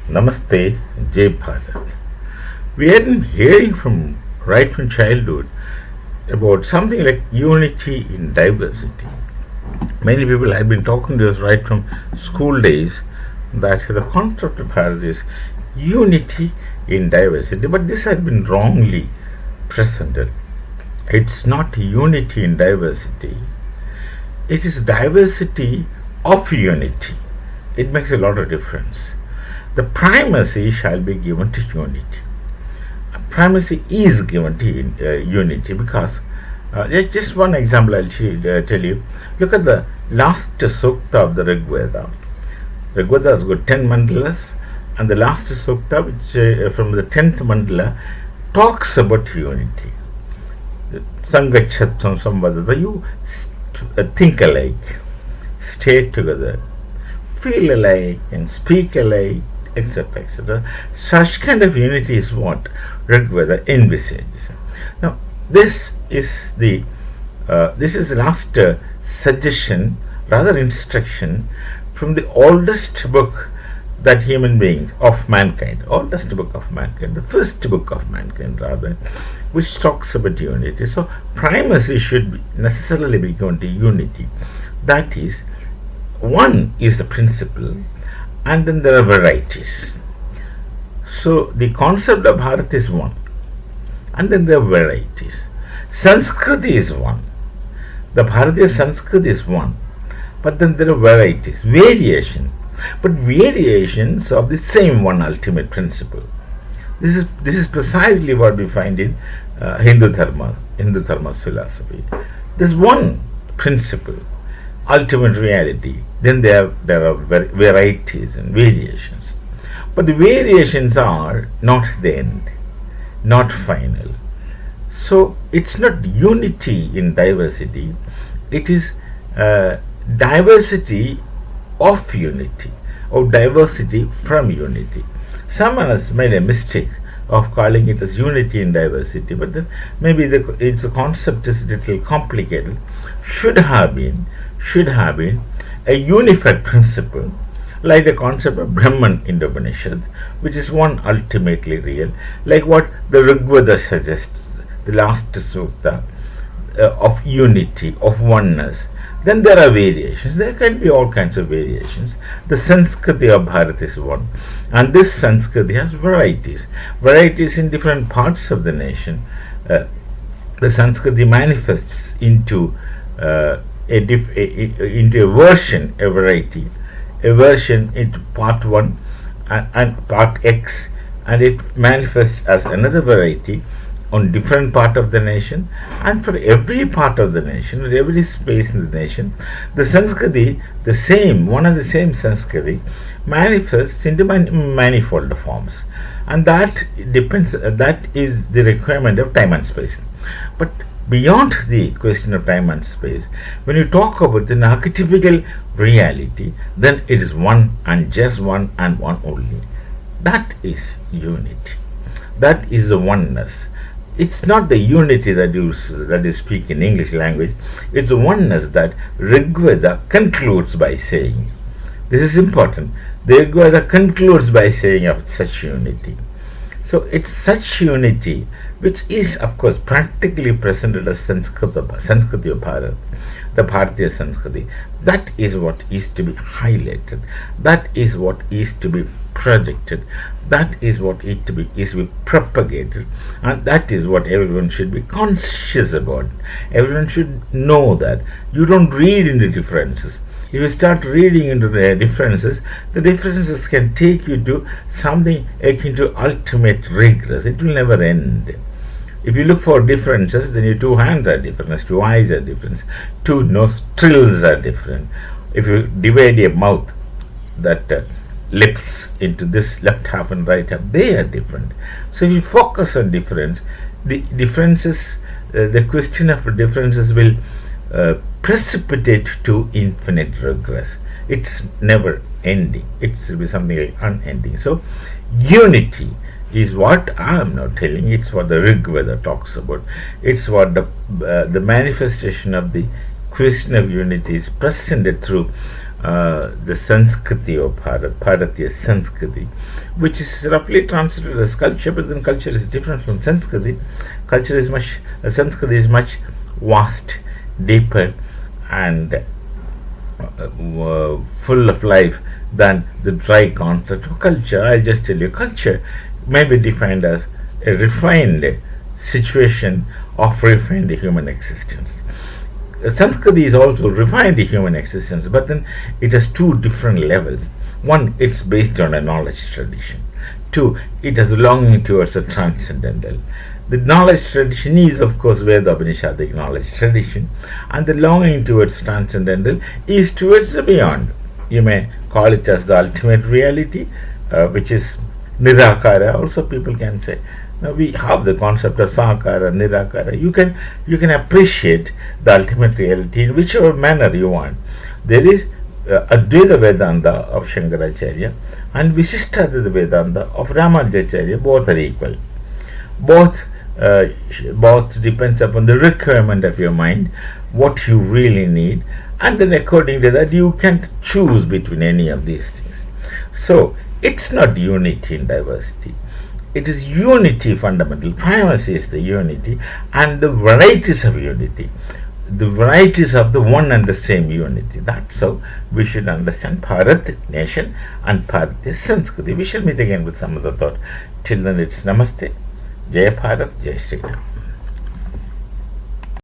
Namaste, Jai Bharat. We had been hearing right from childhood about something like unity in diversity. Many people have been talking to us right from school days that the concept of Bharat is unity in diversity, but this had been wrongly presented. It's not unity in diversity, it is diversity of unity. It makes a lot of difference. The primacy shall be given to unity. Primacy is given to unity because just one example I'll tell you. Look at the last sukta of the Rig Veda. Rig Veda has got 10 mandalas, and the last sukta, which from the 10th mandala, talks about unity. Sangachatvam samvadata, you think alike, stay together, feel alike, and speak alike, etc. etc. Such kind of unity is what Rig Veda envisages. Now, this is the last suggestion, rather instruction, from the oldest book that human beings of mankind, oldest book of mankind, the first book of mankind rather, which talks about unity. So primacy should necessarily be given to unity. That is, one is the principle, and then there are varieties. So the concept of Bharat is one, and then there are varieties. Sanskriti is one. The Bharatiya Sanskriti is one, but then there are varieties, variations, but variations of the same one ultimate principle. This is precisely what we find in Hindu Dharma's philosophy. There's one principle, ultimate reality. Then there are varieties and variations, but the variations are not the end, not final. So it's not unity in diversity, it is diversity of unity, or diversity from unity. Someone has made a mistake of calling it as unity in diversity, but then maybe its concept is a little complicated. Should have been a unified principle, like the concept of Brahman in the Upanishad, which is one ultimately real, like what the Rig Veda suggests, the last sutta, of unity, of oneness. Then there are variations. There can be all kinds of variations. The Sanskriti of Bharat is one, and this Sanskriti has varieties. Varieties in different parts of the nation. The Sanskriti manifests into into a version, a variety, a version into part 1 and part X, and it manifests as another variety on different part of the nation. And for every part of the nation, or every space in the nation, the Sanskriti, the same, one and the same Sanskriti, manifests into manifold forms, and that depends. That is the requirement of time and space. But beyond the question of time and space, when you talk about the archetypical reality, then it is one and just one and one only. That is unity. That is the oneness. It's not the unity that you speak in English language. It's the oneness that Rig Veda concludes by saying. This is important. The Rig Veda concludes by saying of such unity. So it's such unity which is, of course, practically presented as Sanskriti of Bharat, the Bharatiya Sanskriti. That is what is to be highlighted. That is what is to be projected. That is what is to be propagated, and that is what everyone should be conscious about. Everyone should know that you don't read into differences. If you start reading into the differences can take you to something akin to ultimate regress. It will never end. If you look for differences, then your two hands are different, two eyes are different, two nostrils are different. If you divide a mouth, that lips into this left half and right half, they are different. So if you focus on difference, the differences, the question of differences will precipitate to infinite regress. It's never ending. It's will be something like unending. So unity is what I am now telling. It's what the Rig Veda talks about. It's what the manifestation of the question of unity is presented through the Sanskriti of Bharat, Bharatiya Sanskriti, which is roughly translated as culture, but then culture is different from Sanskriti. Sanskriti is much vast, deeper, and full of life than the dry concept of culture. I'll just tell you, culture may be defined as a refined situation of refined human existence. Sanskriti is also refined human existence, but then it has two different levels. One, it's based on a knowledge tradition. Two, it has longing towards a transcendental. The knowledge tradition is, of course, Veda Upanishadic knowledge tradition, and the longing towards transcendental is towards the beyond. You may call it as the ultimate reality, which is Nirakara. Also, people can say. Now we have the concept of Sakara, Nirakara. You can appreciate the ultimate reality in whichever manner you want. There is Advaita Vedanta of Shankaracharya and Visishtadvaita Vedanta of Ramanujacharya. Both are equal. Both depends upon the requirement of your mind, what you really need, and then according to that you can choose between any of these things. So it's not unity in diversity. It is unity fundamental. Primacy is the unity and the varieties of unity. The varieties of the one and the same unity. That's how we should understand Bharat nation and Bharatiya Sanskriti. We shall meet again with some other thought. Till then, it's Namaste. Jai Bharat, Jai Sri Ram.